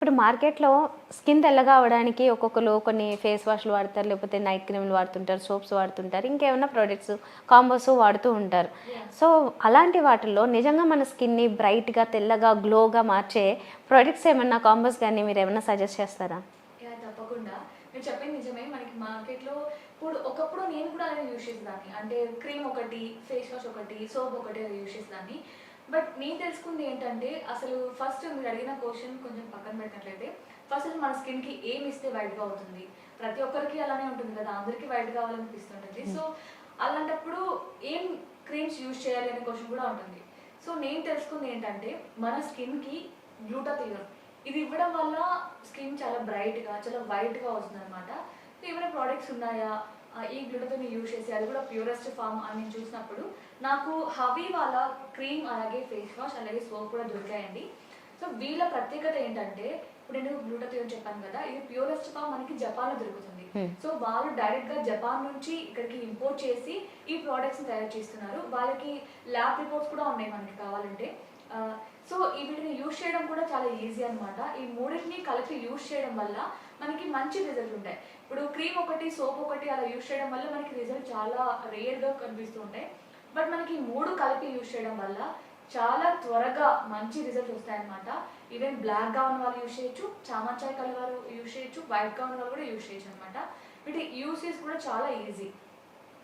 ఇప్పుడు మార్కెట్‌లో స్కిన్ తెల్లగా అవ్వడానికి ఒక్కొక్కళ్ళు కొన్ని ఫేస్ వాష్‌లు వాడతారు. లేకపోతే నైట్ క్రీమ్‌లు వాడుతుంటారు. సోప్స్ వాడుతుంటారు. ఇంకేమన్నా ప్రొడక్ట్స్ కాంబోస్ వాడుతూ ఉంటారు. సో, అలాంటి వాటిల్లో నిజంగా మన స్కిన్‌ని బ్రైట్‌గా, తెల్లగా, గ్లోగా మార్చే ప్రొడక్ట్స్ ఏమన్నా కాంబోస్ గాని మీరేమన్నా సజెస్ట్ చేస్తారా? తప్పకుండా. మీరు చెప్పింది నిజమే. మనకి మార్కెట్‌లో ఒకప్పుడు నేను కూడా అలానే యూజ్ చేసేదాన్ని. అంటే క్రీమ్ ఒకటి, ఫేస్ వాష్ ఒకటి, సోప్ ఒకటి అలా యూజ్ చేసేదాన్ని. బట్ నేను తెలుసుకుంది ఏంటంటే, అసలు ఫస్ట్ మీరు అడిగిన క్వెషన్ కొంచెం పక్కన పెట్టినట్లయితే, ఫస్ట్ అసలు మన స్కిన్‌కి ఏమి ఇస్తే వైట్‌గా అవుతుంది? ప్రతి ఒక్కరికి అలానే ఉంటుంది కదా! అందరికీ వైట్ కావాలనిపిస్తుంటది. సో, అలాంటప్పుడు ఏం క్రీమ్స్ యూజ్ చేయాలి అనే క్వెషన్ కూడా ఉంటుంది. సో, నేను తెలుసుకుంది ఏంటంటే, మన స్కిన్‌కి గ్లూటాథియోన్ ఇది ఇవ్వడం వల్ల స్కిన్ చాలా బ్రైట్‌గా, చాలా వైట్‌గా వస్తుందనమాట. సో, ఏమైనా ప్రొడక్ట్స్ ఉన్నాయా? ఈ గ్లూటాథియోన్ యూజ్ చేసి అది కూడా ప్యూరెస్ట్ ఫార్మ్ అని నేను చూసినప్పుడు నాకు హవీ వాళ్ళ క్రీమ్, అలాగే ఫేస్ వాష్, అలాగే సోప్ కూడా దొరికాయండి. సో, వీళ్ళ ప్రత్యేకత ఏంటంటే, ఇప్పుడు నేను గ్లూటాథియోన్ చెప్పాను కదా! ఇది ప్యూరెస్ట్ ఫార్మ్ మనకి జపాన్‌లో దొరుకుతుంది. సో, వాళ్ళు డైరెక్ట్‌గా జపాన్ నుంచి ఇక్కడికి ఇంపోర్ట్ చేసి ఈ ప్రొడక్ట్స్‌ని తయారు చేస్తున్నారు. వాళ్ళకి ల్యాబ్ రిపోర్ట్స్ కూడా ఉన్నాయి మనకి కావాలంటే. సో, వీటిని యూజ్ చేయడం కూడా చాలా ఈజీ అనమాట. ఈ మూడింటిని కలిపి యూజ్ చేయడం వల్ల మనకి మంచి రిజల్ట్ ఉంటాయి. ఇప్పుడు క్రీమ్ ఒకటి, సోప్ ఒకటి అలా యూజ్ చేయడం వల్ల మనకి రిజల్ట్ చాలా రేర్‌గా కనిపిస్తూ ఉంటాయి. బట్ మనకి 3 కలిపి యూజ్ చేయడం వల్ల చాలా త్వరగా మంచి రిజల్ట్స్ వస్తాయన్నమాట. ఈవెన్ బ్లాక్‌గా ఉన్న వాళ్ళు యూజ్ చేయొచ్చు, చామంచాయ కలర్ వాళ్ళు యూజ్ చేయొచ్చు, వైట్‌గా ఉన్న వాళ్ళు కూడా యూజ్ చేయొచ్చు అనమాట. వీటి యూసేజ్ కూడా చాలా ఈజీ.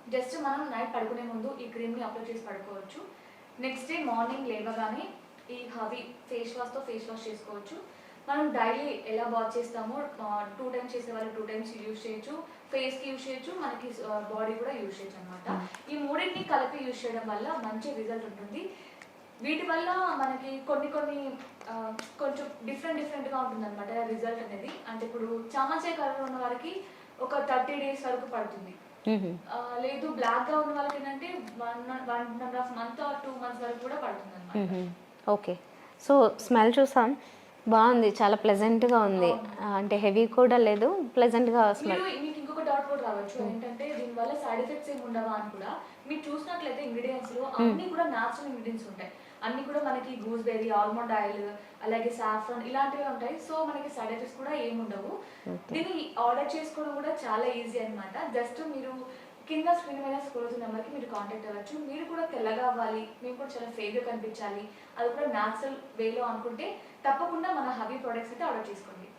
జస్ట్ మనం నైట్ పడుకునే ముందు ఈ క్రీమ్‌ని అప్లై చేసి పడుకోవచ్చు. నెక్స్ట్ డే మార్నింగ్ లేవగానే ఈ హవీ ఫేస్ వాష్ చేసుకోవచ్చు. మనం డైలీ ఎలా వాష్ చేస్తామో 2 టైమ్స్ చేసేవాళ్ళు 2 టైమ్స్ యూజ్ చేయొచ్చు. ఫేస్‌కి యూజ్ చేయొచ్చు, మనకి బాడీ కూడా యూజ్ చేయొచ్చు అనమాట. ఈ మూడింటిని కలిపి యూజ్ చేయడం వల్ల మంచి రిజల్ట్ ఉంటుంది. వీటి వల్ల మనకి కొన్ని కొంచెం డిఫరెంట్‌గా ఉంటుందన్నమాట రిజల్ట్ అనేది. అంటే ఇప్పుడు చామంచాయ కలర్ ఉన్న వారికి ఒక 30 డేస్ వరకు పడుతుంది. లేదు బ్లాక్‌గా ఉన్న వాళ్ళకి ఏంటంటే 1.5 మంత్ ఆర్ 2 మంత్స్ వరకు కూడా పడుతుందన్నమాట. ఓకే. సో, స్మెల్ చూసాం. బావుంది. చాలా ప్లెజెంట్‌గా ఉంది. అంటే హెవీ కూడా లేదు. ప్లెజెంట్‌గా స్మెల్. మీకు ఇంకొక డౌట్ కూడా రావచ్చు. ఏంటంటే దీనివల్ల సైడ్ ఎఫెక్ట్స్ ఏమి ఉండవా అని కూడా. మీరు చూసినట్లయితే ఇంగ్రీడియెంట్స్‌లో అన్నీ కూడా నేచురల్ ఇంగ్రీడియెంట్స్ ఉంటాయి. అన్నీ కూడా మనకి గూస్‌బెర్రీ, ఆల్మండ్ ఆయిల్, అలాగే సాఫ్రాన్ ఇలాంటివే ఉంటాయి. సో, మనకి సైడ్ ఎఫెక్ట్స్ కూడా ఏమి ఉండవు. దీన్ని ఆర్డర్ చేసుకోవడం కూడా చాలా ఈజీ అన్నమాట. జస్ట్ మీరు కింద స్క్రీన్ మీద స్క్రోల్ అవుతున్న నెంబర్‌కి మీరు కాంటాక్ట్ అవ్వచ్చు. మీరు కూడా తెల్లగా అవ్వాలి, మేము కూడా చాలా ఫెయిర్‌గా కనిపించాలి, అది కూడా న్యాచురల్ వేలో అనుకుంటే తప్పకుండా మన హబీ ప్రొడక్ట్స్ అయితే ఆర్డర్ చేసుకోండి.